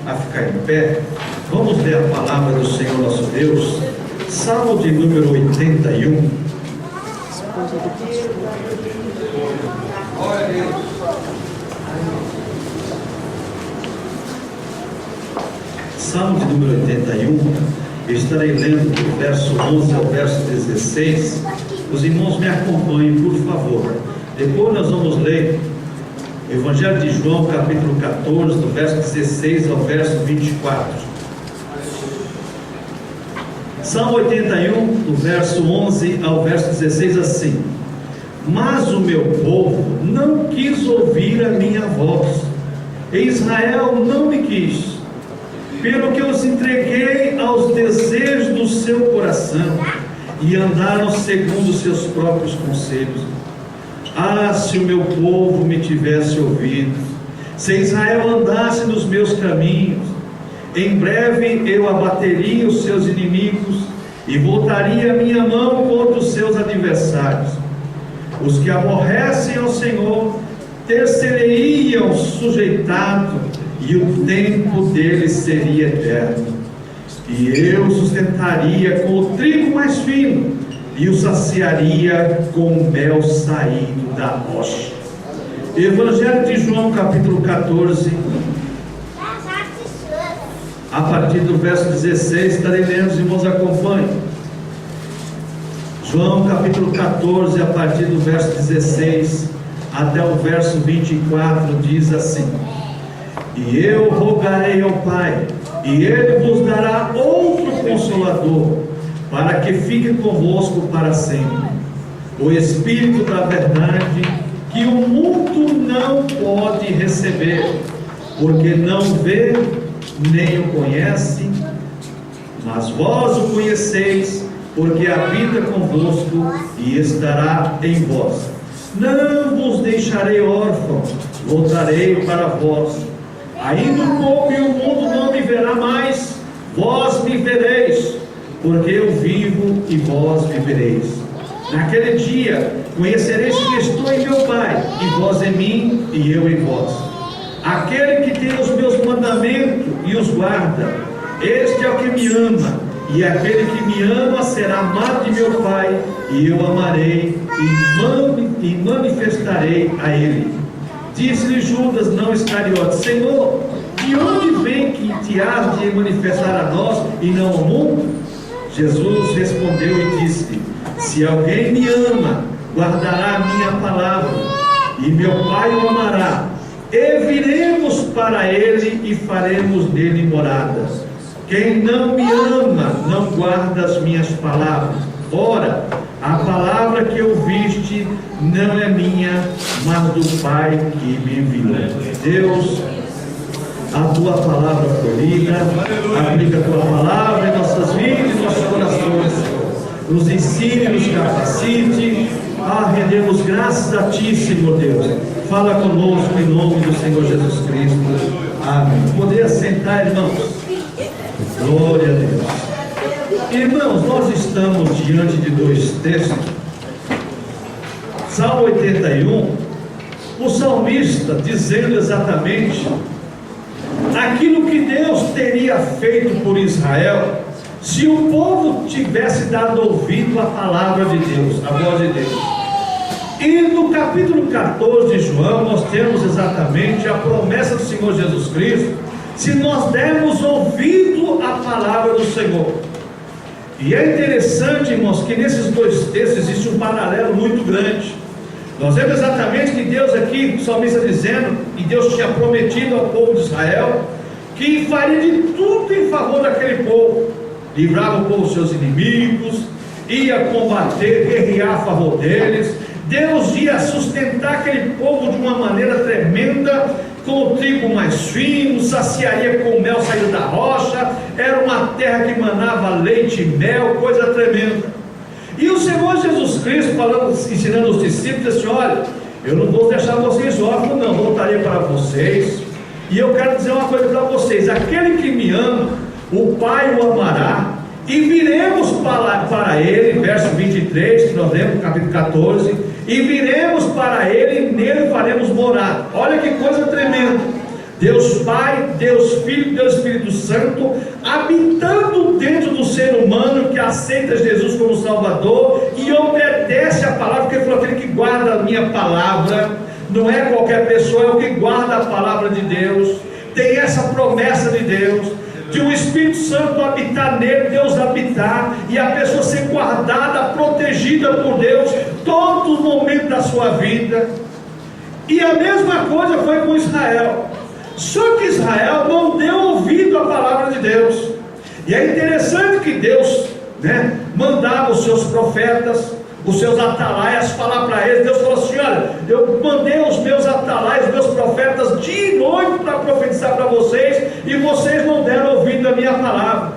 a ficar em pé, vamos ler a palavra do Senhor nosso Deus, Salmo de número 81. Salmo de número 81, eu estarei lendo do verso 11 ao verso 16. Os irmãos me acompanhem, por favor. Depois nós vamos ler Evangelho de João, capítulo 14, do verso 16 ao verso 24. Salmo 81, do verso 11 ao verso 16, assim: Mas o meu povo não quis ouvir a minha voz, e Israel não me quis, pelo que os entreguei aos desejos do seu coração, e andaram segundo os seus próprios conselhos. Ah, se o meu povo me tivesse ouvido, se Israel andasse nos meus caminhos, em breve eu abateria os seus inimigos e voltaria a minha mão contra os seus adversários. Os que aborrecem ao Senhor ter-se-eiam sujeitado, e o tempo deles seria eterno. E eu sustentaria com o trigo mais fino, e o saciaria com o mel saído da rocha. Evangelho de João, capítulo 14, a partir do verso 16, estarei lendo, os irmãos acompanhem. João capítulo 14, a partir do verso 16 até o verso 24, diz assim: E eu rogarei ao Pai, e Ele vos dará outro Consolador, para que fique convosco para sempre, o Espírito da verdade, que o mundo não pode receber, porque não vê, nem o conhece, mas vós o conheceis, porque habita convosco e estará em vós. Não vos deixarei órfãos, voltarei para vós. Ainda um pouco e o mundo não me verá mais, vós me vereis, porque eu vivo e vós vivereis. Naquele dia conhecereis que estou em meu Pai, e vós em mim, e eu em vós. Aquele que tem os meus mandamentos e os guarda, este é o que me ama, e aquele que me ama será amado de meu Pai, e eu amarei e manifestarei a ele. Disse-lhe Judas, não Iscariote: Senhor, de onde vem que te has de manifestar a nós e não ao mundo? Jesus respondeu e disse: Se alguém me ama, guardará a minha palavra, e meu Pai o amará, e viremos para ele e faremos nele moradas. Quem não me ama, não guarda as minhas palavras. Ora, a palavra que ouviste não é minha, mas do Pai que me enviou. Deus, a tua palavra foi lida, aplica a tua palavra em nossas vidas e nossos corações, nos ensine, nos capacite a rendermos graças a ti, Senhor Deus. Fala conosco em nome do Senhor Jesus Cristo. Amém. Poder assentar, irmãos. Glória a Deus. Irmãos, nós estamos diante de dois textos. Salmo 81, o salmista dizendo exatamente aquilo que Deus teria feito por Israel se o povo tivesse dado ouvido à palavra de Deus, à voz de Deus. E no capítulo 14 de João nós temos exatamente a promessa do Senhor Jesus Cristo, se nós dermos ouvido à palavra do Senhor. E é interessante, irmãos, que nesses dois textos existe um paralelo muito grande. Nós vemos exatamente que Deus aqui, o salmista dizendo, e Deus tinha prometido ao povo de Israel, que faria de tudo em favor daquele povo, livrava o povo dos seus inimigos, ia combater, guerrear a favor deles. Deus ia sustentar aquele povo de uma maneira tremenda, com o trigo mais fino, saciaria com o mel saído da rocha, era uma terra que manava leite e mel, coisa tremenda. E o Senhor Jesus Cristo, falando, ensinando os discípulos, disse: olha, eu não vou deixar vocês órfãos, não, voltarei para vocês. E eu quero dizer uma coisa para vocês: aquele que me ama, o Pai o amará, e viremos para ele, verso 23, que nós lemos no capítulo 14, e viremos para ele, e nele faremos morar. Olha que coisa tremenda. Deus Pai, Deus Filho, Deus Espírito Santo, habitando dentro do ser humano que aceita Jesus como Salvador e obedece a palavra, porque ele falou: aquele que guarda a minha palavra, não é qualquer pessoa, é o que guarda a palavra de Deus, tem essa promessa de Deus, de o Espírito Santo habitar nele, Deus habitar, e a pessoa ser guardada, protegida por Deus, todo o momento da sua vida. E a mesma coisa foi com Israel. Só que Israel não deu ouvido à palavra de Deus. E é interessante que Deus, mandava os seus profetas, os seus atalaias falar para eles. Deus falou assim: olha, eu mandei os meus atalaias, os meus profetas dia e noite para profetizar para vocês, e vocês não deram ouvido à minha palavra.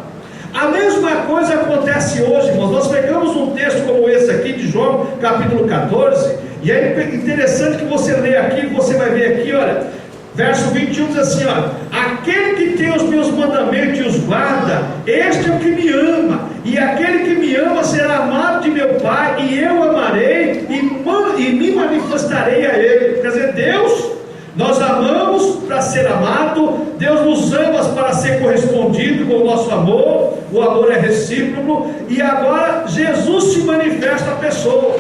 A mesma coisa acontece hoje, irmãos. Nós pegamos um texto como esse aqui de João capítulo 14, e é interessante que você lê aqui, você vai ver aqui, olha, verso 21 diz assim: olha, aquele que tem os meus mandamentos e os guarda, este é o que me ama, e aquele que me ama será amado de meu Pai, e eu amarei e me manifestarei a ele. Quer dizer, Deus, nós amamos para ser amado, Deus nos ama para ser correspondido com o nosso amor, o amor é recíproco, e agora Jesus se manifesta à pessoa.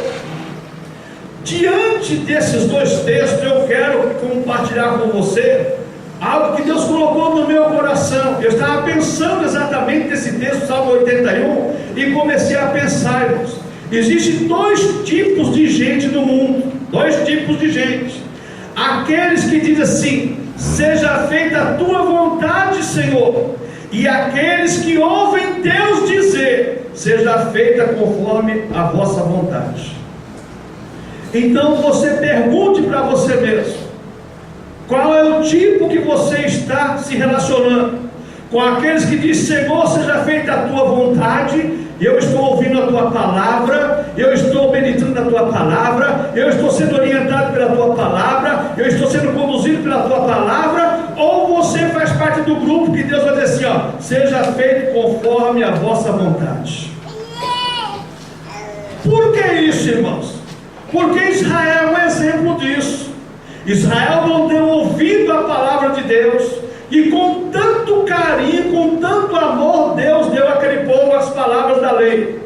Diante desses dois textos, eu quero compartilhar com você algo que Deus colocou no meu coração. Eu estava pensando exatamente nesse texto, Salmo 81, e comecei a pensar, irmãos. Existem dois tipos de gente no mundo, dois tipos de gente. Aqueles que dizem assim: seja feita a tua vontade, Senhor, e aqueles que ouvem Deus dizer: seja feita conforme a vossa vontade. Então você pergunte para você mesmo: qual é o tipo que você está se relacionando? Com aqueles que dizem: Senhor, seja feita a tua vontade, eu estou ouvindo a tua palavra, eu estou meditando na tua palavra, eu estou sendo orientado pela tua palavra, eu estou sendo conduzido pela tua palavra? Ou você faz parte do grupo que Deus vai dizer assim: ó, seja feito conforme a vossa vontade? Por que isso, irmãos? Porque Israel é um exemplo disso. Israel não deu ouvido à palavra de Deus, e com tanto carinho, com tanto amor, Deus deu àquele povo as palavras da lei,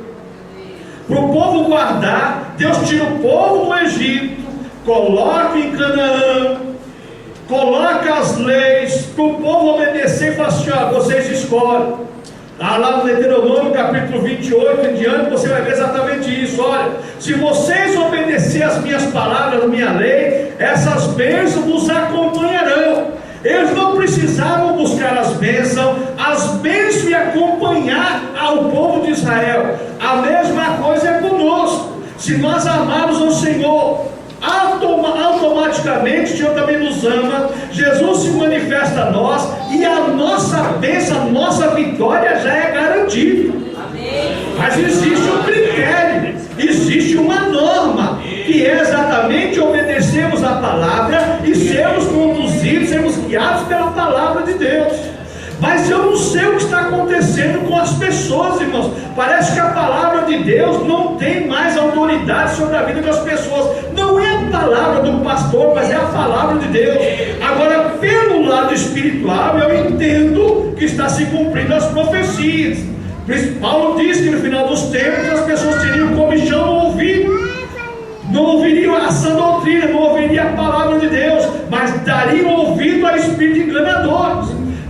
para o povo guardar. Deus tira o povo do Egito, coloca em Canaã, coloca as leis, para o povo obedecer, e fala assim: ó, vocês escolhem. Lá no Deuteronômio capítulo 28 em diante, você vai ver exatamente isso. Olha, se vocês obedecerem as minhas palavras, a minha lei, essas bênçãos nos acompanharão. Eles não precisavam buscar as bênçãos iam acompanhar ao povo de Israel. A mesma coisa é conosco. Se nós amarmos ao Senhor, automaticamente o Senhor também nos ama, Jesus se manifesta a nós, e a nossa bênção, a nossa vitória já é garantida. Amém. Mas existe um critério, existe uma norma, que é exatamente obedecermos a palavra e sermos conduzidos, sermos guiados pela palavra de Deus. Mas eu não sei o que está acontecendo com as pessoas, irmãos. Parece que a palavra de Deus não tem mais autoridade sobre a vida das pessoas. Não é a palavra do pastor, mas é a palavra de Deus. Agora, pelo lado espiritual, eu entendo que está se cumprindo as profecias. Paulo diz que no final dos tempos as pessoas teriam comichão no ouvido, não ouviriam a sã doutrina, não ouviriam a palavra de Deus, mas dariam ouvido a espíritos enganadores.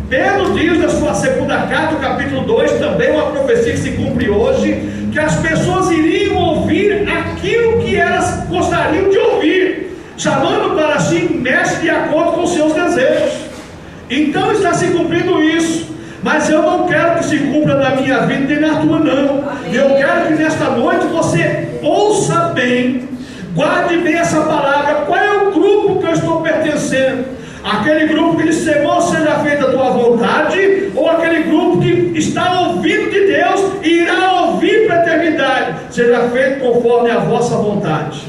Pedro diz na sua segunda carta, capítulo 2, também uma profecia que se cumpre hoje, que as pessoas iriam ouvir aquilo que elas gostariam de ouvir, chamando para si mestre de acordo com os seus desejos. Então está se cumprindo isso, mas eu não quero que se cumpra na minha vida nem na tua não. Eu quero que nesta noite você ouça bem, guarde bem essa palavra. Qual é o grupo que eu estou pertencendo? Aquele grupo que diz: Senhor, seja feita a tua vontade, ou aquele grupo que está ouvindo de Deus e irá ouvir para a eternidade: seja feito conforme a vossa vontade?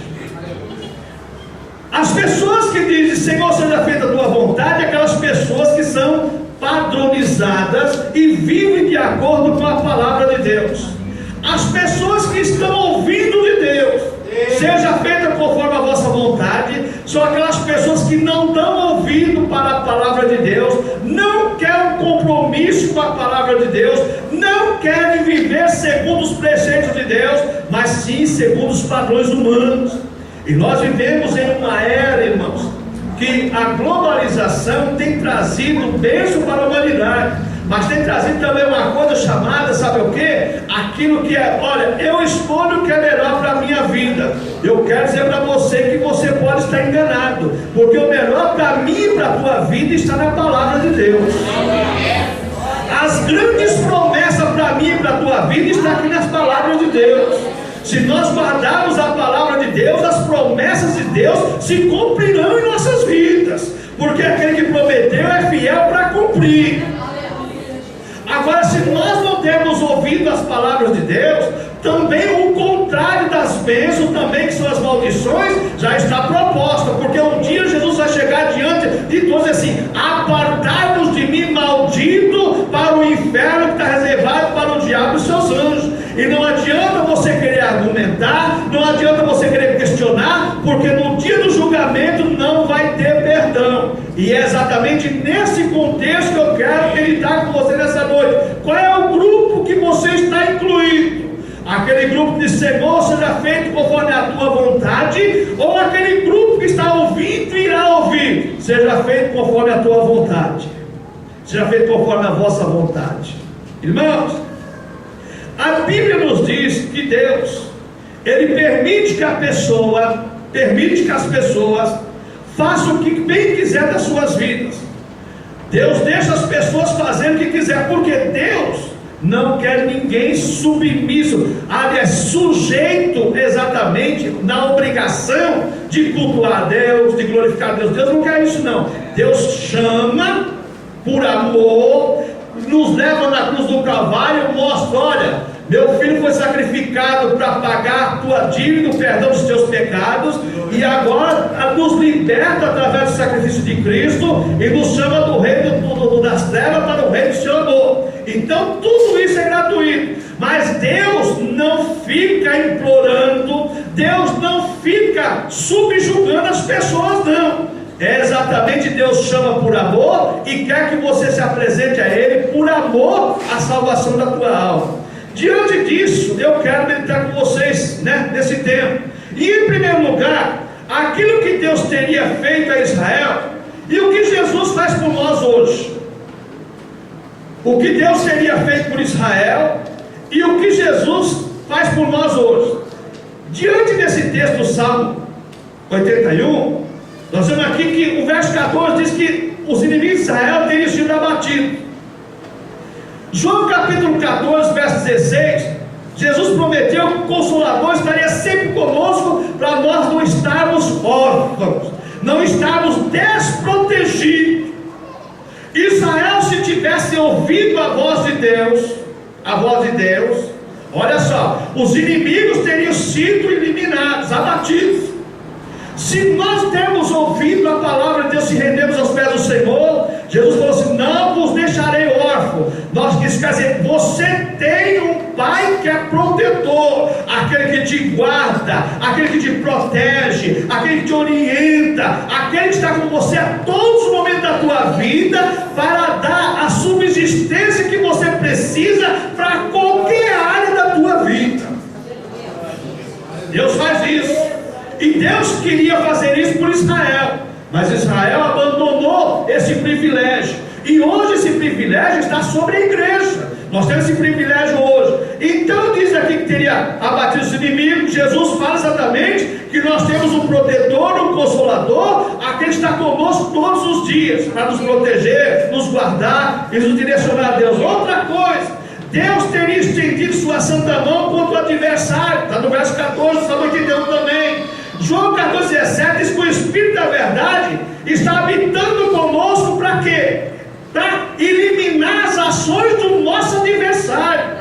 As pessoas que dizem: Senhor, seja feita a tua vontade, aquelas pessoas que são padronizadas e vivem de acordo com a palavra de Deus. As pessoas que estão ouvindo de Deus: seja feita conforme a vossa vontade, são aquelas pessoas que não dão ouvido para a palavra de Deus, não querem um compromisso com a palavra de Deus, não querem viver segundo os preceitos de Deus, mas sim segundo os padrões humanos. E nós vivemos em uma era, irmãos, que a globalização tem trazido bênção para a humanidade, mas tem trazido também uma coisa chamada, sabe o que? Aquilo que é, olha, eu escolho o que é melhor para a minha vida. Eu quero dizer para você que você pode estar enganado, porque o melhor para mim e para a tua vida está na palavra de Deus. As grandes promessas para mim e para a tua vida estão aqui nas palavras de Deus. Se nós guardarmos a palavra de Deus, as promessas de Deus se cumprirão em nossas vidas, porque aquele que prometeu é fiel para cumprir. Agora, se nós não temos ouvido as palavras de Deus, também o contrário das bênçãos, também que são as maldições, já está proposta, porque um dia Jesus vai chegar diante de todos assim: apartai-vos de mim, maldito, para o inferno que está reservado para o diabo e seus anjos. E não adianta você querer argumentar, não adianta você querer questionar, porque no dia do julgamento não vai ter perdão. E é exatamente nesse contexto que eu quero meditar com você nessa noite. Qual é o grupo que você está incluído? Aquele grupo de Senhor, seja feito conforme a tua vontade, ou aquele grupo que está ouvindo e irá ouvir, seja feito conforme a tua vontade, seja feito conforme a vossa vontade. Irmãos, a Bíblia nos diz que Deus, Ele permite que as pessoas façam o que bem quiser das suas vidas. Deus deixa as pessoas fazendo o que quiser, porque Deus não quer ninguém submisso, aliás, sujeito exatamente na obrigação de cultuar a Deus, de glorificar a Deus. Deus não quer isso não. Deus chama por amor, nos leva na cruz do Calvário, mostra: olha, meu filho foi sacrificado para pagar a tua dívida, o perdão dos teus pecados, e agora nos liberta através do sacrifício de Cristo e nos chama do reino das trevas para o reino do seu amor. Então tudo isso é gratuito, mas Deus não fica implorando, Deus não fica subjugando as pessoas, não. É exatamente, Deus chama por amor e quer que você se apresente a Ele por amor à salvação da tua alma. Diante disso, eu quero meditar com vocês, nesse tempo. E em primeiro lugar, aquilo que Deus teria feito a Israel e o que Jesus faz por nós hoje. O que Deus teria feito por Israel e o que Jesus faz por nós hoje. Diante desse texto do Salmo 81, nós vemos aqui que o verso 14 diz que os inimigos de Israel teriam sido abatidos. João capítulo 14, verso 16, Jesus prometeu que o Consolador estaria sempre conosco, para nós não estarmos órfãos, não estarmos desprotegidos. Israel, se tivesse ouvido a voz de Deus, olha só, os inimigos teriam sido eliminados, abatidos. Se nós temos ouvido a palavra de Deus, se rendemos aos pés do Senhor, Jesus falou assim: não vos deixarei órfão. Quer dizer, você tem um Pai que é protetor, aquele que te guarda, aquele que te protege, aquele que te orienta, aquele que está com você a todos os momentos da tua vida, para dar a subsistência que você precisa para qualquer área da tua vida. Deus faz isso. E Deus queria fazer isso por Israel, mas Israel abandonou esse privilégio, e hoje esse privilégio está sobre a igreja. Nós temos esse privilégio hoje. Então diz aqui que teria abatido os inimigos. Jesus fala exatamente que nós temos um protetor, um consolador, aquele que está conosco todos os dias, para nos proteger, nos guardar e nos direcionar a Deus. Outra coisa, Deus teria estendido sua santa mão contra o adversário, está no verso 14, Salmo 81 também. João 14, 17 diz que o Espírito da verdade está habitando conosco para quê? Para eliminar as ações do nosso adversário.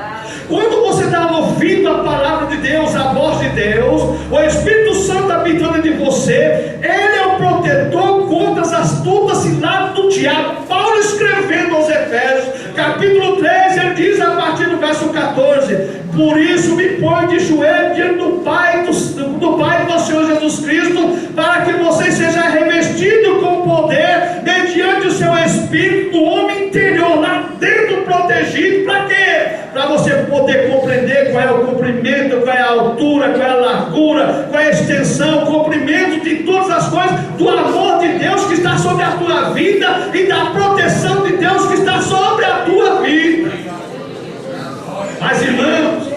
Quando você está ouvindo a palavra de Deus, a voz de Deus, o Espírito Santo habitando de você, Ele é o protetor contra as astutas ciladas do diabo. Paulo escrevendo aos Efésios, capítulo 3, ele diz a partir do verso 14: por isso me põe de joelho diante do Pai do nosso Senhor Jesus Cristo, para que você seja revestido com poder, mediante o seu espírito, do homem interior, lá dentro protegido. Para quê? Para você poder compreender qual é o comprimento, qual é a altura, qual é a largura, qual é a extensão, o comprimento de todas as coisas, do amor de Deus que está sobre a tua vida e da proteção de Deus que está sobre a tua vida. Mas, irmãos,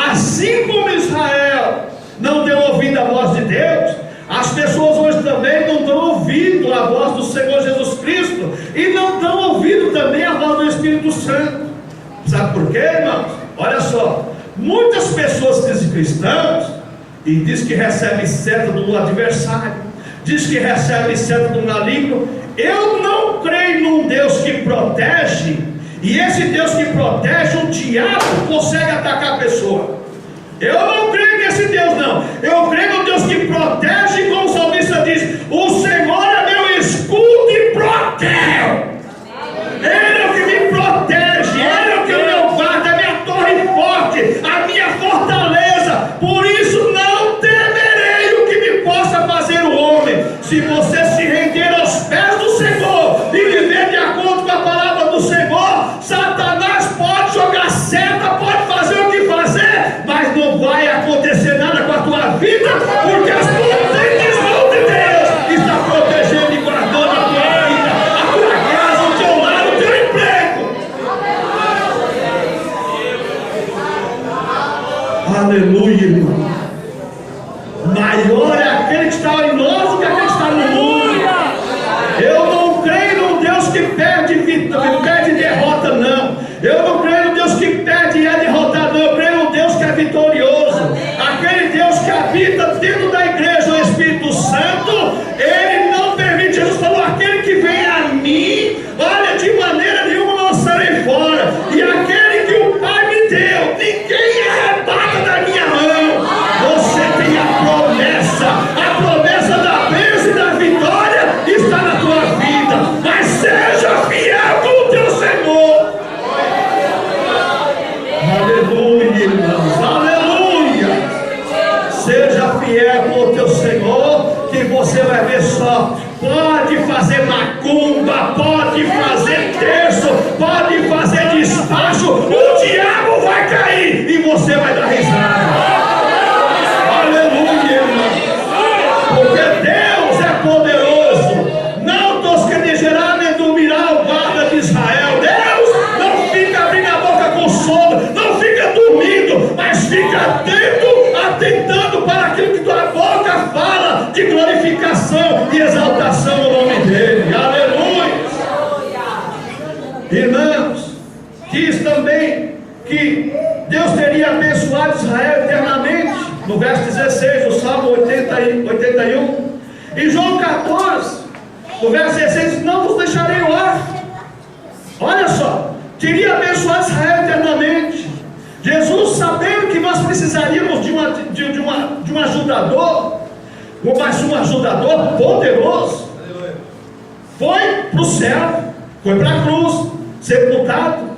assim como Israel não deu ouvido à voz de Deus, as pessoas hoje também não dão ouvido à voz do Senhor Jesus Cristo e não dão ouvido também à voz do Espírito Santo. Sabe por quê, irmãos? Olha só, muitas pessoas dizem cristãos e diz que recebem seta do adversário, diz que recebem seta do maligno. Eu não creio num Deus que protege, e esse Deus que protege, o diabo consegue atacar a pessoa. Eu não creio nesse Deus, não. Eu creio no Deus que protege, como o salmista diz: o Senhor é meu escudo e protege. Ele é o que me protege, Ele é o que me guarda, a minha torre forte, a minha fortaleza. Por isso não temerei o que me possa fazer o homem. Se você se render aos pés do Senhor e viver de acordo com a palavra do Senhor, Satanás pode jogar seta, pode fazer o que fazer, mas não vai acontecer nada com a tua vida, porque as potentes mãos de Deus estão protegendo e guardando a tua vida, a tua casa, o teu lar, o teu emprego. Aleluia, irmão. Maior é aquele que está em nós do que aquele que está no mundo. Eu não creio num Deus que perde derrota, não. Eu não creio num Deus que perde e é derrotado, não. Eu creio num Deus que é vitorioso. Aquele Deus que habita dentro da igreja, o Espírito Santo, Ele não permite. Jesus falou: aquele que vem a mim, olha, de maneira nenhuma não lançarei fora. E aquele que o Pai me deu, ninguém arrebata da minha mão. Você tem a promessa da bênção e da vitória está na tua vida, mas seja fiel com o teu Senhor. Aleluia, irmãos, aleluia. Seja fiel com o teu Senhor, que você vai ver só. Pode fazer macumba, pode fazer terço, pode fazer despacho, o diabo vai cair e você vai dar risada. Aleluia, irmãos, porque Deus é poderoso. Não tosquenejará nem dormirá o guarda de Israel. Deus não fica abrindo a boca com sono, não fica dormindo, mas fica atentando para aquilo que tua boca fala, de glorificação e exaltação no nome dele. Aleluia. Irmãos, diz também que Deus teria abençoado Israel eternamente, no verso 16 do Salmo 81. Em João 14, no verso 16, não vos deixarei órfãos. Olha só, teria abençoado Israel eternamente. Jesus, sabendo que nós precisaríamos de um ajudador, mas um ajudador poderoso, foi para o céu, foi para a cruz, sepultado,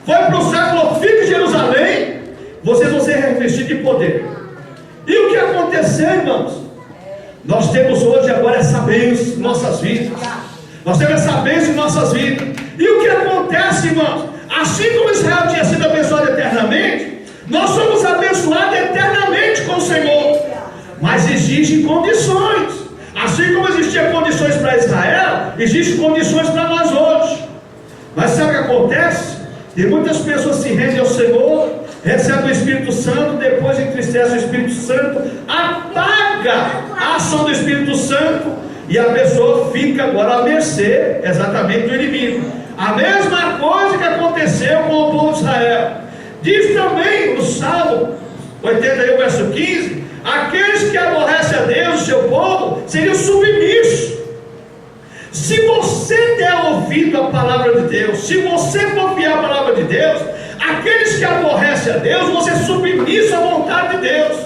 foi para o céu e falou: fique em Jerusalém, vocês vão ser revestidos de poder. E o que aconteceu, irmãos? Nós temos hoje agora essa bênção em nossas vidas. Nós temos essa bênção em nossas vidas. E o que acontece, irmãos? Assim como Israel tinha sido abençoado eternamente, nós somos abençoados eternamente com o Senhor. Mas existem condições. Assim como existiam condições para Israel, existem condições para nós hoje. Mas sabe o que acontece? Tem muitas pessoas que se rendem ao Senhor, recebem o Espírito Santo, depois entristece o Espírito Santo, apaga a ação do Espírito Santo, e a pessoa fica agora à mercê exatamente do inimigo. A mesma coisa que aconteceu com o povo de Israel. Diz também no Salmo 81, verso 15: aqueles que aborrecem a Deus, o seu povo, seriam submissos. Se você der ouvido à palavra de Deus, se você confiar a palavra de Deus, aqueles que aborrecem a Deus, você é submisso à vontade de Deus.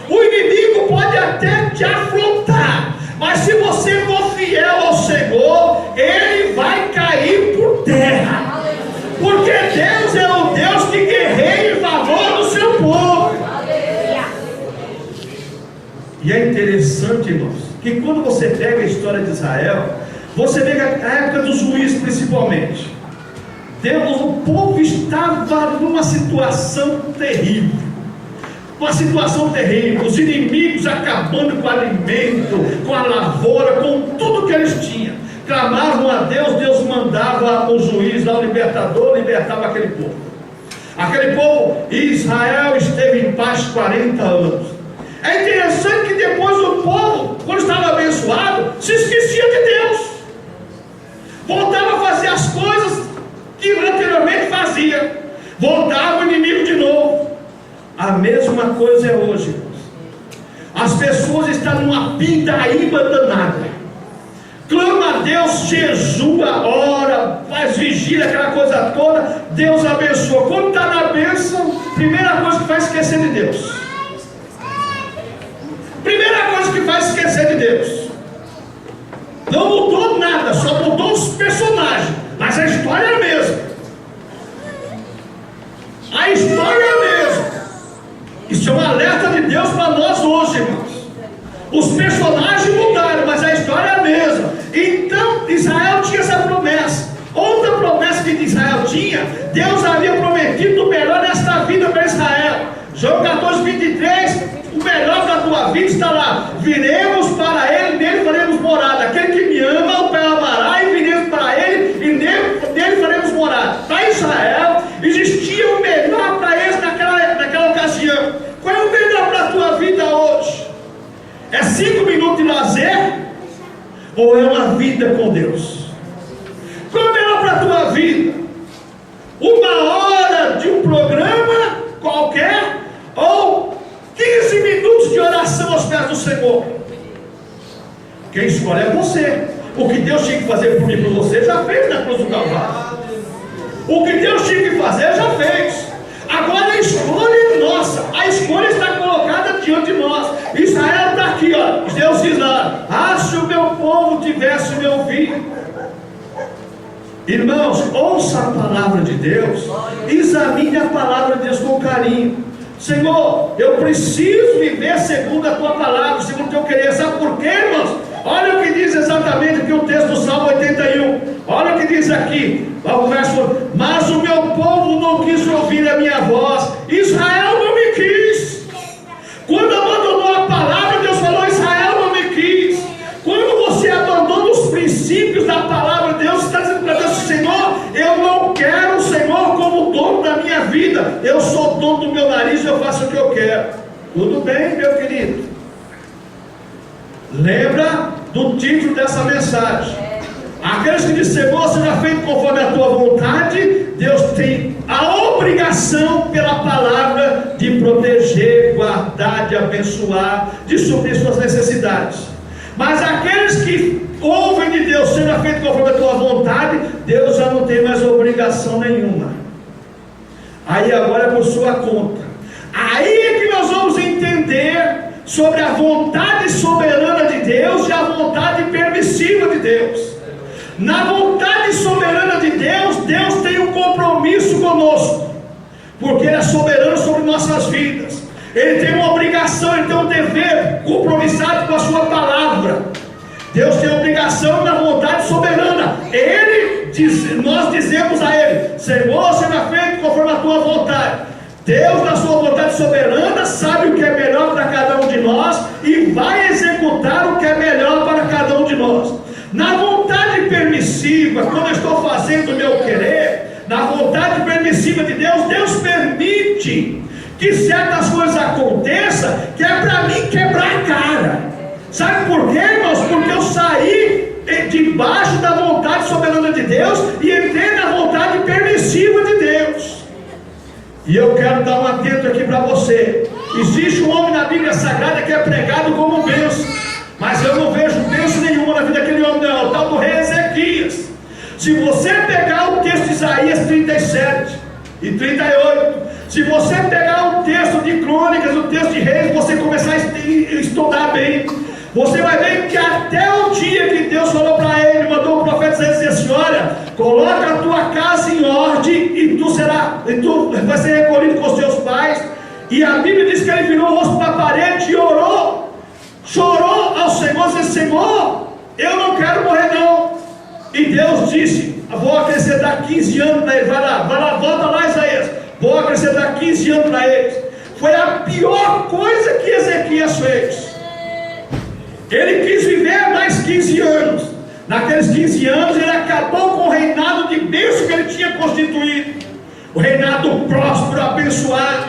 O inimigo pode até te afrontar, mas se você for fiel ao Senhor, ele vai cair por terra, porque Deus é o Deus que guerreia em favor do seu povo. E é interessante, irmãos, que quando você pega a história de Israel, você vê a época dos juízes principalmente, o povo estava numa situação terrível, os inimigos acabando com o alimento, com a lavoura, com tudo que eles tinham. Clamavam a Deus, Deus mandava o juiz lá, o libertador, libertava aquele povo. Aquele povo, Israel esteve em paz 40 anos. É interessante que depois o povo, quando estava abençoado, se esquecia de Deus, voltava a fazer as coisas que anteriormente fazia, voltava o inimigo de novo. A mesma coisa é hoje, irmãos. As pessoas estão numa pindaíba danada, clama a Deus, jejua, ora, faz vigília, aquela coisa toda, Deus abençoa. Quando está na bênção, primeira coisa que faz esquecer de Deus. Primeira coisa que faz esquecer de Deus. Não mudou nada, só mudou os personagens, mas a história é a mesma. A história é a mesma. Isso é um alerta de Deus para nós hoje, irmãos. Os personagens mudaram, mas a história é a mesma. Então Israel tinha essa promessa. Outra promessa que Israel tinha, Deus havia prometido o melhor nesta vida para Israel. João 14, 23, o melhor da tua vida está lá. Viremos para ele, nele faremos morada. Aquele que me ama, o Pai amará, e viremos para ele, e nele faremos morada. Para Israel existia o melhor para eles naquela ocasião. Qual é o melhor para a tua vida hoje? É 5 minutos de lazer? Ou é uma vida com Deus? Qual é o melhor para a tua vida? Uma hora de um programa qualquer? Ou 15 minutos de oração aos pés do Senhor? Quem escolhe é você. O que Deus tinha que fazer por mim e por você, já fez na cruz do Calvário. O que Deus tinha que fazer, já fez. Agora a escolha é nossa. A escolha está colocada diante de nós. Israel está aqui, ó. Deus diz lá: ah, se o meu povo tivesse me ouvido. Irmãos, ouça a palavra de Deus. Examine a palavra de Deus com carinho. Senhor, eu preciso viver segundo a tua palavra, segundo o teu querer. Sabe por quê, irmãos? Olha o que diz exatamente aqui o texto do Salmo 81. Olha o que diz aqui, o verso: mas o meu povo não quis ouvir a minha voz. Israel não me quis. Quando abandonou a palavra, Deus falou: Israel não me quis. Quando você abandona os princípios da palavra, Deus está dizendo para Deus: Senhor, eu não quero o Senhor como dono da minha vida. Eu sou dono do meu nariz, eu faço o que eu quero. Tudo bem, meu querido? Lembra do título dessa mensagem. Aqueles que dizem: Senhor, seja feito conforme a tua vontade. Deus tem a obrigação pela palavra de proteger, guardar, de abençoar, de suprir suas necessidades. Mas aqueles que ouvem de Deus: seja feito conforme a tua vontade, Deus já não tem mais obrigação nenhuma. Aí agora é por sua conta. Aí é que nós vamos entender sobre a vontade soberana de Deus e a vontade permissiva de Deus. Na vontade soberana de Deus, Deus tem um compromisso conosco, porque Ele é soberano sobre nossas vidas. Ele tem uma obrigação, Ele tem um dever compromissado com a sua palavra. Deus tem obrigação na vontade soberana. Nós dizemos a Ele: Senhor, seja feito conforme a tua vontade. Deus, na sua vontade soberana, sabe o que é melhor para cada um de nós e vai executar o que é melhor para cada um de nós. Na vontade permissiva, quando eu estou fazendo o meu querer, na vontade permissiva de Deus, Deus permite que certas coisas aconteçam, que é para mim quebrar a cara. Sabe por quê, irmãos? Porque eu saí debaixo da vontade soberana de Deus e entrei na vontade permissiva de Deus. E eu quero dar um atento aqui para você. Existe um homem na Bíblia Sagrada que é pregado como bênção, mas eu não vejo bênção nenhuma na vida daquele homem, não. O tal do rei Ezequias. Se você pegar o texto de Isaías 37 e 38, se você pegar o texto de Crônicas, o texto de Reis, você começar a estudar bem, você vai ver que até o dia que Deus falou para ele, mandou o profeta dizer assim: olha, coloca a tua casa em ordem e tu vai ser recolhido com os teus pais. E a Bíblia diz que ele virou o rosto para a parede e orou. chorou ao Senhor, disse: Senhor, eu não quero morrer não. E Deus disse: vou acrescentar 15 anos para eles. Vai lá, volta lá, Isaías. Vou acrescentar 15 anos para eles. Foi a pior coisa que Ezequias fez. Ele quis viver mais 15 anos. Naqueles 15 anos ele acabou com o reinado de bênção que ele tinha constituído, o reinado próspero, abençoado.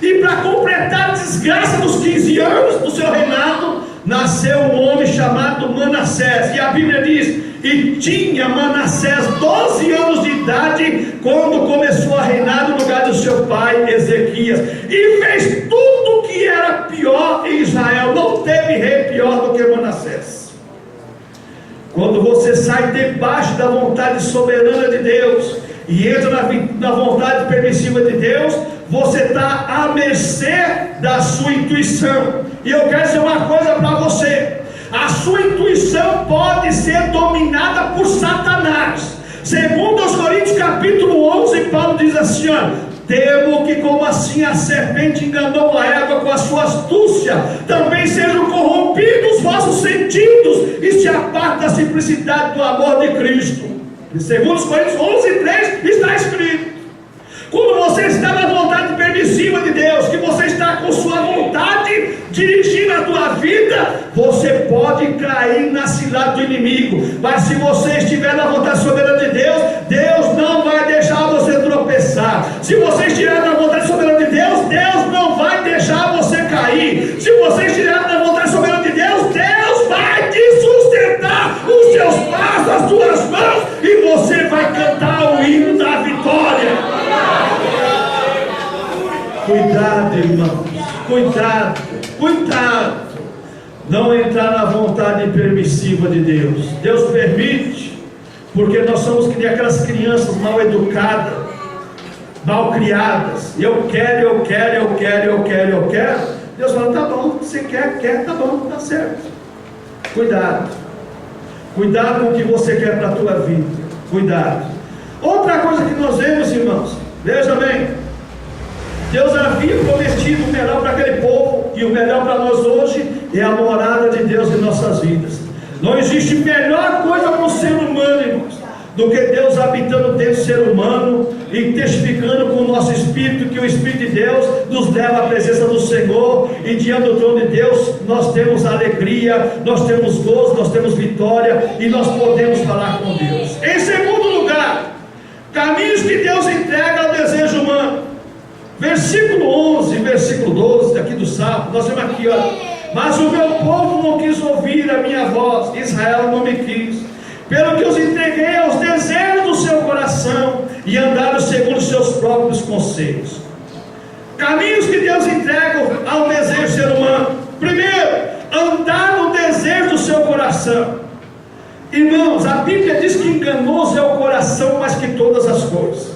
E para completar a desgraça dos 15 anos do seu reinado, nasceu um homem chamado Manassés. E a Bíblia diz: e tinha Manassés 12 anos de idade quando começou a reinar no lugar do seu pai Ezequias, e fez tudo que era pior em Israel. Não teve rei pior do que Manassés. Quando você sai debaixo da vontade soberana de Deus e entra na vontade permissiva de Deus, você está à mercê da sua intuição. E eu quero dizer uma coisa para você: a sua intuição pode ser dominada por Satanás. Segundo aos Coríntios capítulo 11, Paulo diz assim: temo que como assim a serpente enganou a Eva com a sua astúcia, também sejam corrompidos os vossos sentidos e se apartem da simplicidade do amor de Cristo. E segundo os Coríntios 11:3 está escrito: quando você está na vontade permissiva de Deus, que você está com sua vontade dirigindo a tua vida, você pode cair na cilada do inimigo. Mas se você estiver na vontade soberana de Deus, Deus não vai deixar você tropeçar. Se você estiver na vontade soberana de Deus, Deus não vai deixar você cair. Se você estiver na vontade soberana de Deus, Deus vai te sustentar os seus passos, as tuas mãos, e você vai cantar o hino da vitória. Cuidado, irmãos, cuidado, não entrar na vontade permissiva de Deus. Deus permite, porque nós somos que nem aquelas crianças mal educadas, mal criadas. Eu quero. Deus fala: tá bom, você quer, tá bom, tá certo. Cuidado com o que você quer para a tua vida. Cuidado. Outra coisa que nós vemos, irmãos, veja bem, Deus havia prometido o melhor para aquele povo, e o melhor para nós hoje é a morada de Deus em nossas vidas. Não existe melhor coisa para o ser humano, irmãos, do que Deus habitando dentro do ser humano e testificando com o nosso espírito que o Espírito de Deus nos leva à presença do Senhor, e diante do trono de Deus nós temos alegria, nós temos gozo, nós temos vitória, e nós podemos falar com Deus. Em segundo lugar, caminhos que Deus entrega ao desejo humano. Versículo 11, versículo 12 aqui do Salmo, nós temos aqui: mas o meu povo não quis ouvir a minha voz, Israel não me quis, pelo que os entreguei aos desejos do seu coração, e andaram segundo os seus próprios conselhos. Caminhos que Deus entrega ao desejo do ser humano. Primeiro, andar no desejo do seu coração. Irmãos, a Bíblia diz que enganoso é o coração mais que todas as coisas.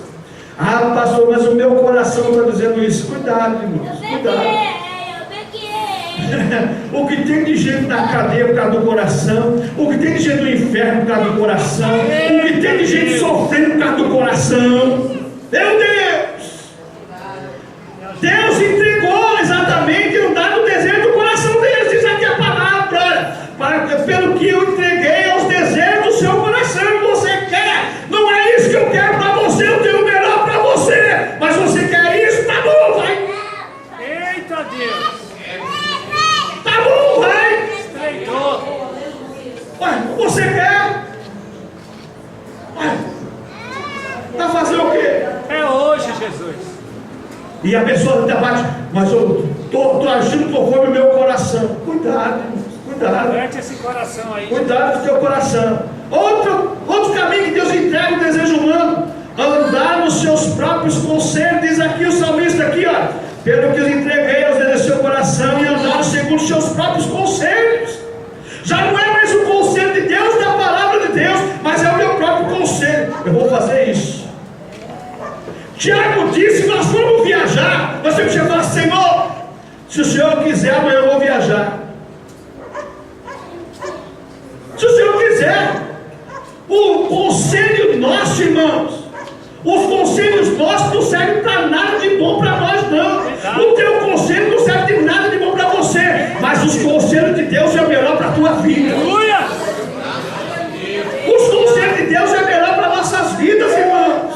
Ah, pastor, mas o meu coração está dizendo isso. Cuidado, irmãos, cuidado. O que tem de gente na cadeia por causa do coração, o que tem de gente no inferno por causa do coração, o que tem de gente sofrendo por causa do coração. Meu Deus! Deus entregou exatamente andar no desejo do coração deles. Diz aqui a palavra: pelo que eu entreguei aos desejos do seu coração. Você quer? Não é isso que eu quero para você. Eu tenho o melhor para você, mas você quer isso? Tá bom, vai. Eita Deus! Tá bom, vai. Estreitou. Ué, você quer? Ué, tá fazendo o quê? É hoje, Jesus. E a pessoa debate: mas eu estou agindo conforme o meu coração. Cuidado, irmãos, cuidado. Mete esse coração aí. Cuidado com o teu coração. Outro caminho que Deus entrega o desejo humano: andar nos seus próprios conselhos. Diz aqui o salmista aqui, pelo que os entreguei aos desejos do seu coração, e andaram segundo os seus próprios conselhos. Já não é mais o conselho de Deus, da palavra de Deus, mas é o meu próprio conselho. Eu vou fazer isso. Tiago disse: nós vamos viajar. Nós temos que falar: Senhor, se o Senhor quiser, amanhã eu vou viajar. Se o Senhor quiser. O conselho nosso, irmãos, os conselhos nossos não servem para nada de bom para nós, não. O teu conselho não serve de nada de bom para você, mas os conselhos de Deus vida. Aleluia! Os conselhos de Deus é melhor para nossas vidas, irmãos.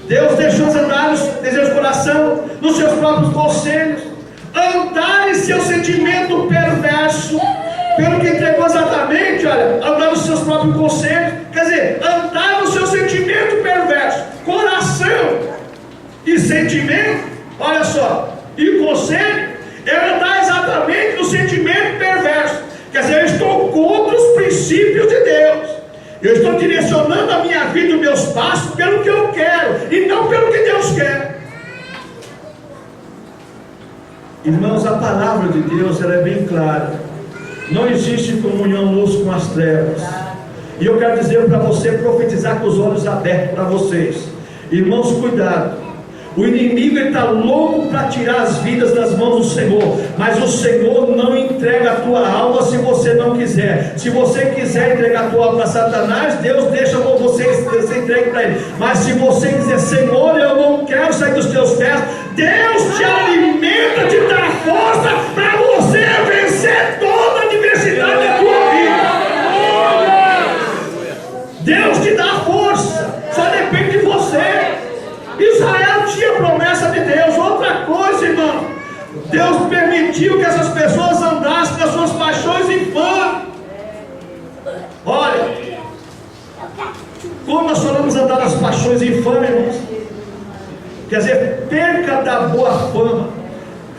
Deus deixou-nos andar nos desejos do coração, nos seus próprios conselhos, andar em seu sentimento perverso, pelo que entregou exatamente, olha, andar nos seus próprios conselhos, quer dizer, andar no seu sentimento perverso, coração e sentimento, olha só, e conselho, é andar exatamente no sentimento perverso, quer dizer, eu estou contra os princípios de Deus, eu estou direcionando a minha vida e os meus passos pelo que eu quero, e não pelo que Deus quer. Irmãos, a palavra de Deus, ela é bem clara, não existe comunhão luz com as trevas, e eu quero dizer para você, profetizar com os olhos abertos para vocês, irmãos, cuidado. O inimigo está louco para tirar as vidas das mãos do Senhor, mas o Senhor não entrega a tua alma se você não quiser. Se você quiser entregar a tua alma para Satanás, Deus deixa você entregue para ele. Mas se você quiser, Senhor, eu não quero sair dos teus pés, Deus te alimenta, te dá força para você vencer toda a adversidade da tua vida. Deus te dá força, só depende de você. Israel tinha promessa de Deus. Outra coisa, irmão, Deus permitiu que essas pessoas andassem nas suas paixões infames. Olha, como nós falamos andar nas paixões infames, irmãos, quer dizer, perca da boa fama,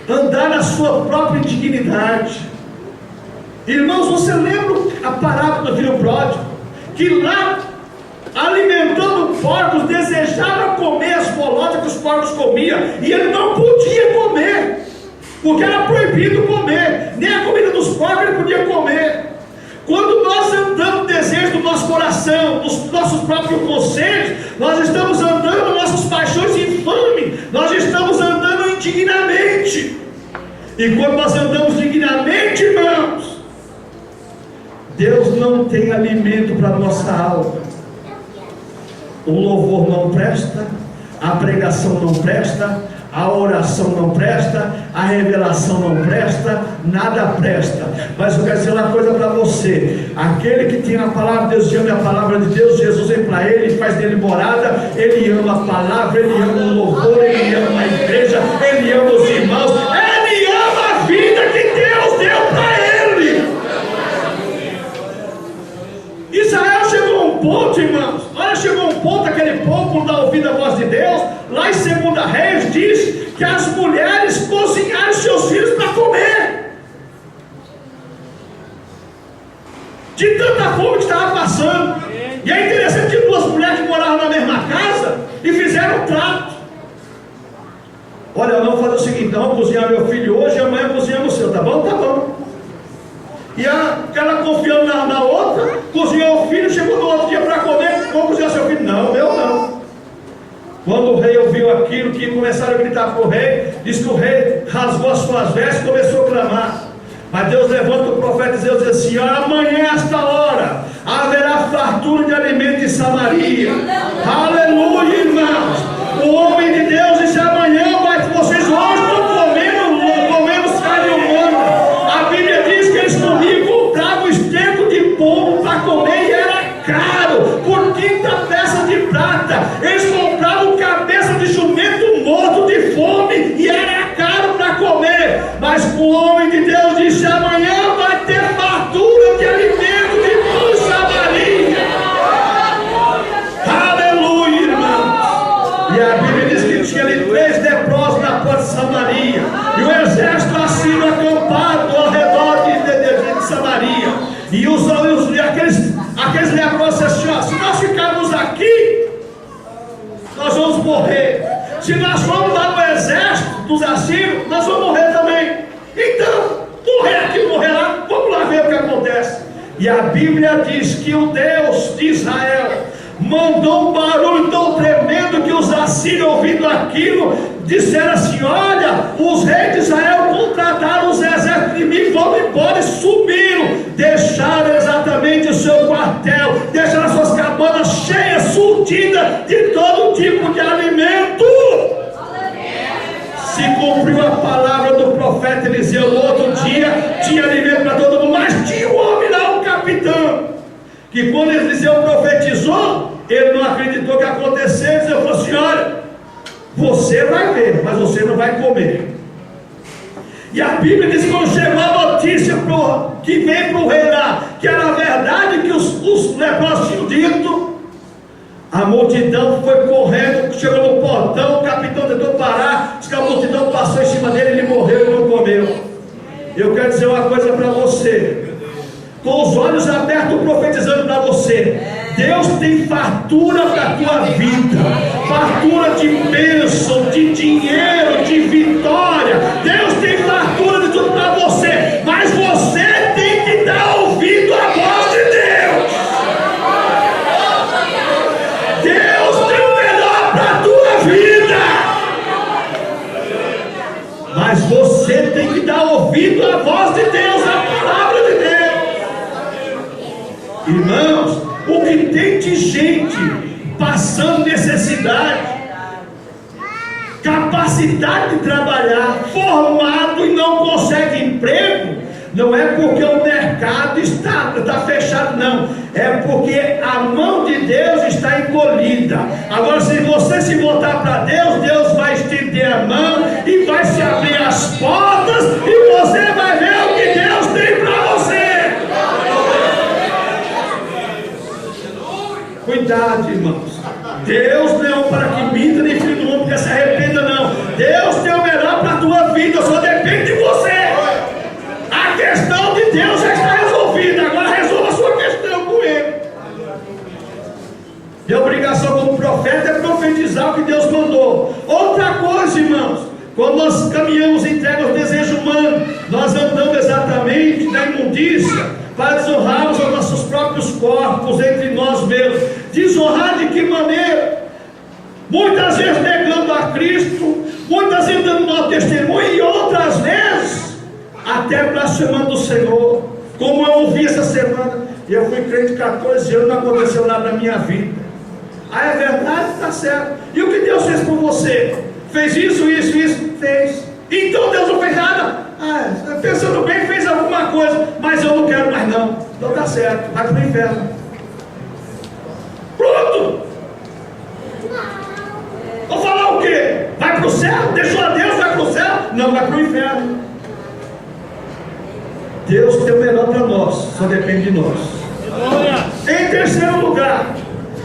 andar na sua própria dignidade. Irmãos, você lembra a parábola do filho pródigo, que lá, alimentando porcos, desejava comer as bolotas que os porcos comiam, e ele não podia comer, porque era proibido comer, nem a comida dos porcos ele podia comer. Quando nós andamos no desejo do nosso coração, nos nossos próprios conselhos, nós estamos andando nas nossas paixões infames, nós estamos andando indignamente, e quando nós andamos dignamente, irmãos, Deus não tem alimento para a nossa alma. O louvor não presta, a pregação não presta, a oração não presta, a revelação não presta, nada presta. Mas eu quero dizer uma coisa para você: aquele que tem a palavra de Deus, ama a palavra de Deus, Jesus vem para ele, faz dele morada, ele ama a palavra, ele ama o louvor, ele ama a igreja, ele ama os irmãos, ele ama a vida que Deus deu para ele. Israel chegou a um ponto, irmãos, olha, chegou a um ponto, aquele povo, quando dá ouvido a voz de Deus, lá em 2 Reis, diz que as mulheres cozinharam seus filhos para comer, de tanta fome que estava passando. E é interessante que duas mulheres que moravam na mesma casa e fizeram um trato: olha, vamos fazer o seguinte, então vamos cozinhar meu filho hoje e amanhã cozinhamos o seu, tá bom? Tá bom. E ela confiando na outra, cozinhou o filho, chegou no outro dia para comer, vamos cozinhar seu filho. Não, meu não. Quando o rei ouviu aquilo, que começaram a gritar para o rei, diz que o rei rasgou as suas vestes e começou a clamar. Mas Deus levanta o profeta e diz assim: amanhã, a esta hora, haverá fartura de alimento em Samaria. Aleluia, irmãos. O homem de Deus disse: amanhã, vocês hoje estão comendo carne humana. A Bíblia diz que eles comiam e compravam esterco de pombo para comer, e era caro, por 30 peças de prata. Eles compravam cabeça de jumento morto de fome, e era caro para comer. Mas o homem de Deus disse: amanhã vai ter fartura de alimento de pão em Samaria. Aleluia, irmãos. E a Bíblia diz que tinha ali 3 leprosos na porta de Samaria, e o exército assírio acampado ao redor de Samaria. E aqueles leprosos disseram assim: ó, se nós ficarmos aqui, nós vamos morrer. Se nós formos lá no exército dos assírios, nós vamos morrer também. Então, morrer aqui, morrer lá, vamos lá ver o que acontece. E a Bíblia diz que o Deus de Israel mandou um barulho tão tremendo que os assírios, ouvindo aquilo, disseram assim: olha, os reis de Israel contrataram os exércitos inimigos, vão embora, e subiram, deixaram exatamente o seu quartel, deixaram as suas cabanas cheias, surtidas de todo tipo de alimento. Se cumpriu a palavra do profeta profeta Eliseu, no outro dia, tinha alimento para todo mundo, mas tinha um homem lá, um capitão, que quando Eliseu profetizou, ele não acreditou que acontecesse. Ele falou assim: olha, você vai ver, mas você não vai comer. E a Bíblia diz que quando chegou a notícia que veio para o rei lá, que era verdade que os leprosos tinham dito, a multidão foi correndo, chegou no portão, o capitão tentou parar, diz que a multidão passou em cima dele, ele morreu e não comeu. Eu quero dizer uma coisa para você, com os olhos abertos profetizando para você: Deus tem fartura para a tua vida, fartura de bênção, de dinheiro, de vitória. Deus tem fartura de tudo para você, mas você tem que dar ouvido à voz de Deus. Deus tem o melhor para a tua vida, mas você tem que dar ouvido à voz de Deus, à palavra de Deus. Irmãos, o que tem de gente passando necessidade, capacidade de trabalhar, formado e não consegue emprego, não é porque o mercado está fechado, não, é porque a mão de Deus está encolhida. Agora, se você se voltar para Deus, Deus vai estender a mão e vai se abrir as portas, e você vai ver o que Deus tem para você. Cuidado, irmãos. Deus não é um para que minta, nem filho do homem que se arrependa, não. Deus tem o melhor para a tua vida, só depende de você. A questão de Deus já está resolvida, agora resolva a sua questão com Ele. Minha obrigação como profeta é profetizar o que Deus mandou. Outra coisa, irmãos, quando nós caminhamos entregue aos desejos humanos, nós andamos exatamente na imundícia, para desonrarmos os nossos próprios corpos entre nós mesmos. Desonrar de que maneira? Muitas vezes negando a Cristo, muitas vezes dando mau testemunho, e outras vezes até blasfemando o Senhor, como eu ouvi essa semana. Eu fui crente 14 anos, não aconteceu nada na minha vida. Ah, é verdade? Está certo. E o que Deus fez por você? Fez isso? Fez. Então Deus não fez nada? Pensando bem, fez alguma coisa, mas eu não quero mais não. Então tá certo, vai para o inferno. Pronto. Vou falar o quê? Vai para o céu? Deixou a Deus, vai para o céu? Não, vai para o inferno. Deus tem o melhor para nós, só depende de nós. Em terceiro lugar,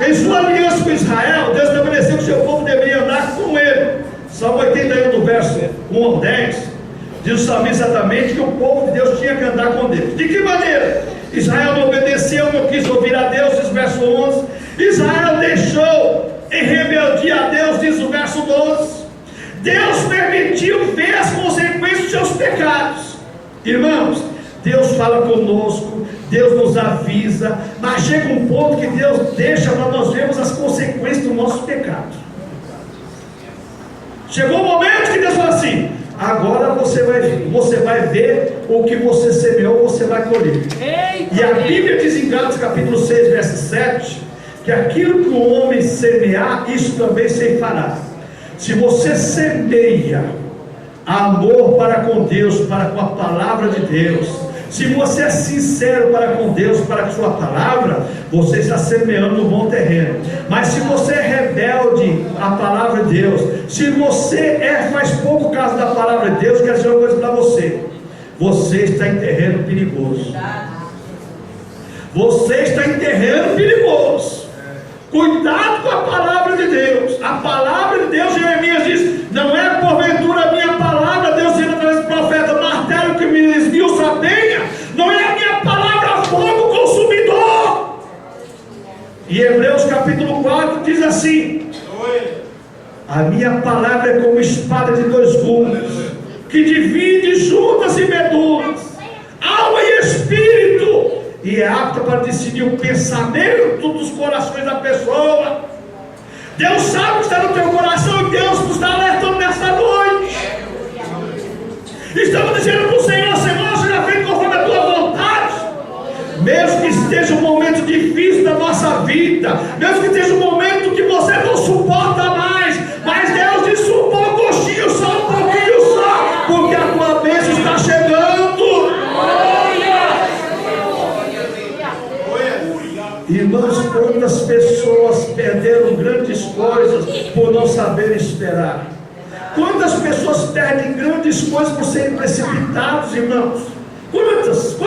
em sua aliança com Israel, Deus estabeleceu que o seu povo deveria andar com ele. Salmo 81, do verso 1 ao 10, diz o salmista exatamente que o povo de Deus tinha que andar com Deus. De que maneira? Israel não obedeceu, não quis ouvir a Deus, diz o verso 11. Israel deixou em rebeldia a Deus, diz o verso 12. Deus permitiu ver as consequências dos seus pecados. Irmãos, Deus fala conosco, Deus nos avisa, mas chega um ponto que Deus deixa para nós vermos as consequências do nosso pecado. Chegou o momento que Deus fala assim: agora você vai ver o que você semeou, você vai colher. E a Bíblia diz em Gálatas capítulo 6, verso 7, que aquilo que o homem semear, isso também ceifará. Se você semeia amor para com Deus, para com a palavra de Deus, se você é sincero para com Deus, para com a sua palavra, você está semeando no bom terreno. Mas se você é rebelde à palavra de Deus, se você faz pouco caso da palavra de Deus, quero dizer uma coisa para você: você está em terreno perigoso. Você está em terreno perigoso. Cuidado com a palavra de Deus. A palavra de Deus, Jeremias diz: não é porventura a minha palavra, Deus diz através do profeta, martelo que me esmiuça a penha, não é a minha palavra fogo consumidor. E Hebreus capítulo 4 diz assim: a minha palavra é como espada de dois gumes, que divide juntas e medulas, alma e espírito, e é apta para decidir o pensamento dos corações da pessoa. Deus sabe o que está no teu coração, e Deus nos está alertando nesta noite. Estamos dizendo para o Senhor: Senhor, seja feito conforme a tua vontade. Mesmo que esteja um momento difícil da nossa vida, mesmo que esteja um momento que você não suporta mais, mas Deus diz: um pouquinho só, porque a tua bênção por não saber esperar. Quantas pessoas perdem grandes coisas por serem precipitados, irmãos? Quantas?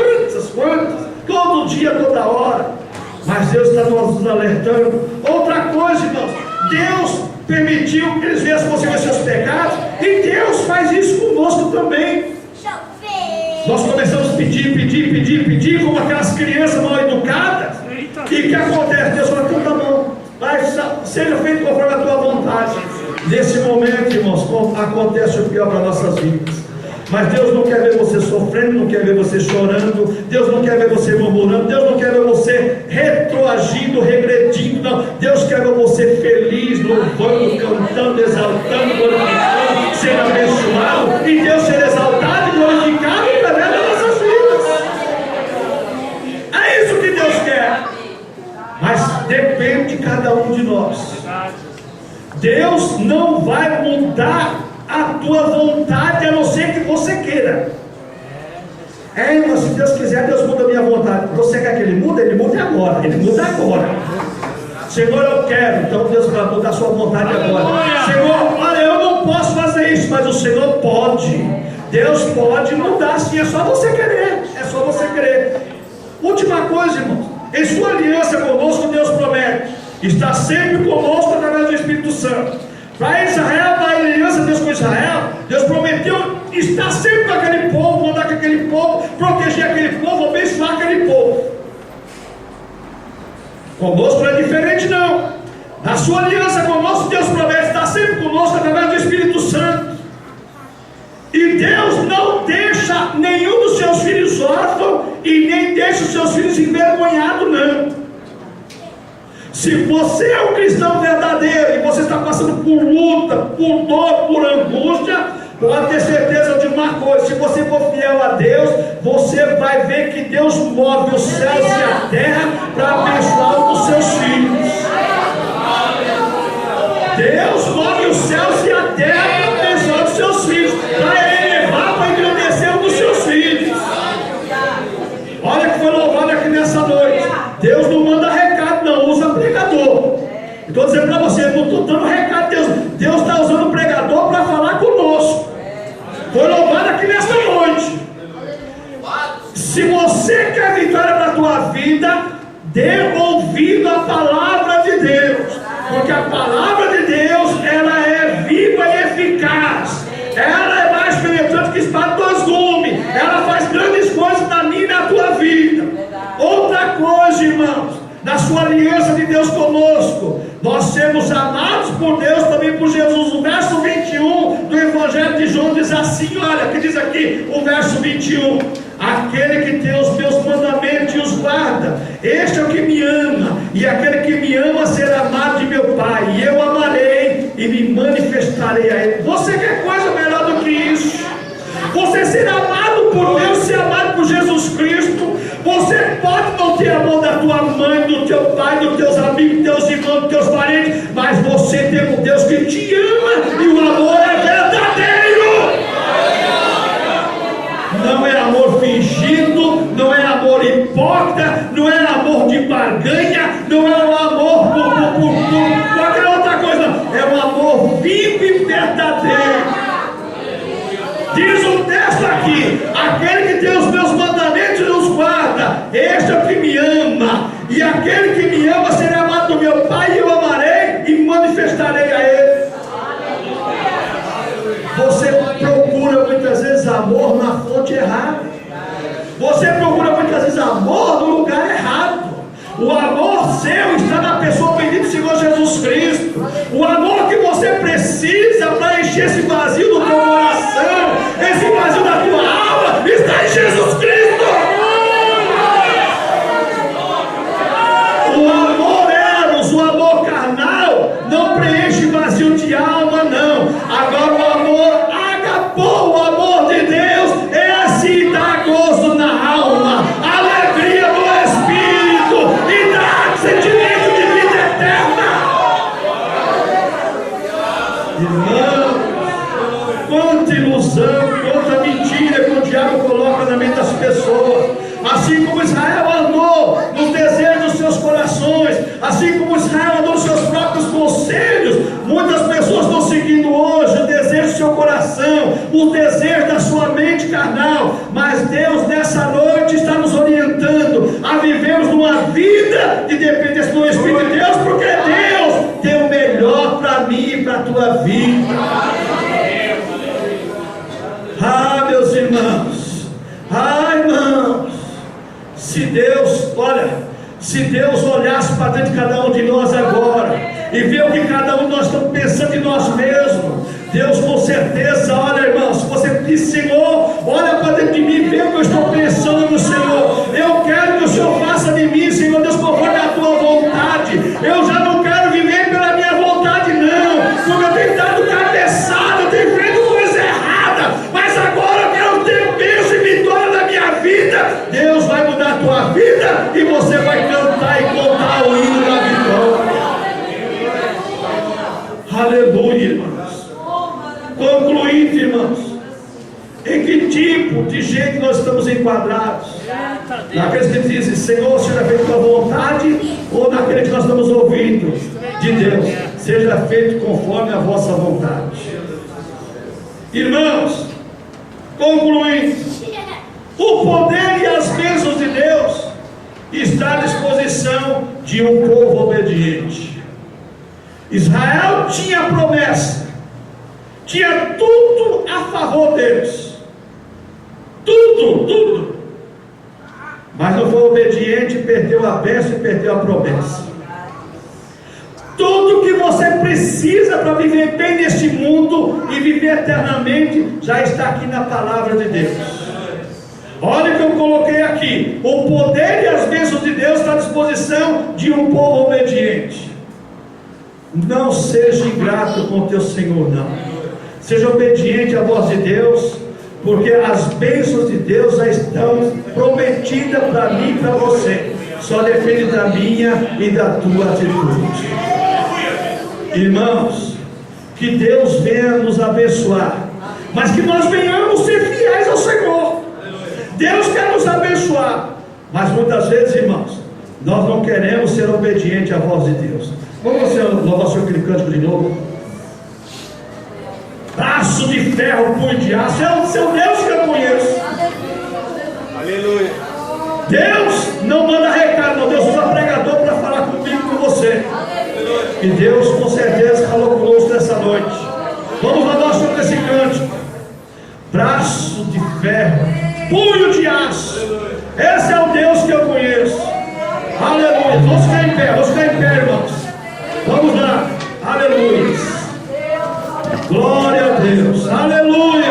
Todo dia, toda hora. Mas Deus está nos alertando. Outra coisa, irmãos, Deus permitiu que eles viessem consigo seus pecados, e Deus faz isso conosco também. Nós começamos a pedir, como aquelas crianças mal educadas. E o que acontece? Deus fala, então tá bom, seja feito conforme a tua vontade. Nesse momento, irmãos, acontece o pior para nossas vidas. Mas Deus não quer ver você sofrendo, não quer ver você chorando, Deus não quer ver você murmurando, Deus não quer ver você retroagindo, regredindo, não. Deus quer ver você feliz, louvando, cantando, exaltando, glorificando, sendo abençoado, e Deus ser exaltado e glorificado através das nossas vidas. É isso que Deus quer. Mas depende de cada um de nós. Deus não vai mudar a tua vontade, a não ser que você queira. Mas se Deus quiser, Deus muda a minha vontade. Você quer que Ele mude? Ele muda agora. Ele muda agora. Senhor, eu quero. Então Deus vai mudar a sua vontade agora. Senhor, olha, eu não posso fazer isso, mas o Senhor pode. Deus pode mudar sim, é só você querer. É só você querer. Última coisa, irmãos. Em sua aliança conosco, Deus promete estar sempre conosco através do Espírito Santo. Para Israel, para a aliança de Deus com Israel, Deus prometeu estar sempre com aquele povo, mandar com aquele povo, proteger aquele povo, abençoar aquele povo. Conosco não é diferente, não. Na sua aliança conosco, Deus promete estar sempre conosco através do Espírito Santo. E Deus não deixa nenhum dos seus filhos órfãos e nem deixa os seus filhos envergonhados, não. Se você é um cristão verdadeiro e você está passando por luta, por dor, por angústia, pode ter certeza de uma coisa: se você for fiel a Deus, você vai ver que Deus move os céus e a terra para abençoar os seus filhos. Deus move os céus e a terra para abençoar os seus filhos, para elevar, para engrandecer um dos seus filhos. Olha que foi louvado aqui nessa noite. Deus não manda recado, não, usa pregador. Estou dizendo para você, não estou dando recado. Deus está usando o pregador para falar conosco. Foi louvado aqui nessa noite. Se você quer vitória para a tua vida, dê ouvido à palavra de Deus, porque a palavra de Deus, ela é viva e eficaz. Ela é mais penetrante que espada de dois gumes. Ela faz grandes coisas na minha e na tua vida. Outra coisa, irmãos, na sua aliança de Deus conosco, nós sermos amados por Deus, também por Jesus. O verso 21 do Evangelho de João diz assim, olha, que diz aqui o verso 21: aquele que tem os meus mandamentos e os guarda, este é o que me ama, e aquele que me ama será amado de meu Pai, e eu amarei e me manifestarei a Ele. Você quer coisa melhor do que isso? Você ser amado por Deus, ser amado por Jesus Cristo. Você pode não ter amor da tua mãe, do teu pai, dos teus amigos, dos teus irmãos, dos teus parentes, mas você tem um Deus que te ama, e o amor é verdadeiro. Não é amor fingido, não é amor hipócrita, não é amor de barganha, não é um amor por qualquer outra coisa, não. É um amor vivo e verdadeiro. Diz o texto aqui: aquele que tem os meus mandamentos e os guarda, este é o que me ama, e aquele que me ama será amado do meu Pai, e eu amarei e manifestarei a Ele. Você procura muitas vezes amor na fonte errada. Você procura muitas vezes amor no lugar errado. O amor seu está na pessoa bendita do Senhor Jesus Cristo. O amor que você precisa para encher esse vazio do teu coração, esse vazio da tua alma, está em Jesus Cristo. O amor eros, o amor carnal, não preenche vazio de alma, não. Agora o amor agapô, o amor de Deus, esse dá gozo na alma, alegria do Espírito, e dá sentimento de vida eterna. Irmão, quanta ilusão, quanta mentira que o diabo coloca na mente das pessoas. Assim como Israel andou nos desejos dos seus corações, Assim como Israel andou nos seus próprios conselhos, muitas pessoas estão seguindo hoje o desejo do seu coração, o desejo da sua mente carnal. Mas Deus nessa noite está nos orientando a vivermos numa vida de dependência do Espírito de Deus, porque Deus tem o melhor para mim e para a tua vida. Ah, meus irmãos, irmãos, se Deus olhasse para dentro de cada um de nós agora e ver o que cada um de nós estamos pensando em nós mesmos, Deus com certeza, olha, irmãos, se você diz, Senhor, olha para dentro de mim e vê o que eu estou pensando no Senhor. Eu quero que o Senhor faça de mim, Senhor Deus, conforme a tua vontade. Eu já não quero viver pela minha vontade, não, porque eu tenho dado cabeçada, eu tenho feito coisa errada, mas agora eu quero ter bênção e vitória na minha vida. Deus vai mudar a tua vida e você vai cantar e contar o hino da vitória. Aleluia, irmãos. Concluindo, irmãos, em que tipo de gente nós estamos enquadrados? Naqueles que dizem, Senhor, seja feito a tua vontade, ou naquele que nós estamos ouvindo de Deus, seja feito conforme a vossa vontade. Irmãos, concluindo, o poder e as bênçãos de Deus está à disposição de um povo obediente. Israel tinha promessa, tinha tudo a favor deles, tudo, mas não foi obediente, perdeu a bênção e perdeu a promessa. Tudo que você precisa para viver bem neste mundo e viver eternamente já está aqui na palavra de Deus. Olha o que eu coloquei aqui: o poder e as bênçãos de Deus estão à disposição de um povo obediente. Não seja ingrato com o teu Senhor, não. Seja obediente à voz de Deus, porque as bênçãos de Deus já estão prometidas para mim e para você. Só depende da minha e da tua atitude. Irmãos, que Deus venha nos abençoar, mas que nós venhamos ser fiéis ao Senhor. Deus quer nos abençoar, mas muitas vezes, irmãos, nós não queremos ser obedientes à voz de Deus. Vamos louvar o Senhor aquele cântico de novo? Braço de ferro, punho de aço, é o seu Deus que eu conheço. Aleluia. Deus não manda recado, não. Deus usa pregador para falar comigo e com você. E Deus com certeza falou conosco nessa noite. Vamos louvar o Senhor nesse cântico. Braço de ferro, punho de aço. Esse é o Deus que eu conheço. Aleluia. Vamos ficar em pé, irmãos. Vamos lá. Aleluia. Glória a Deus. Aleluia.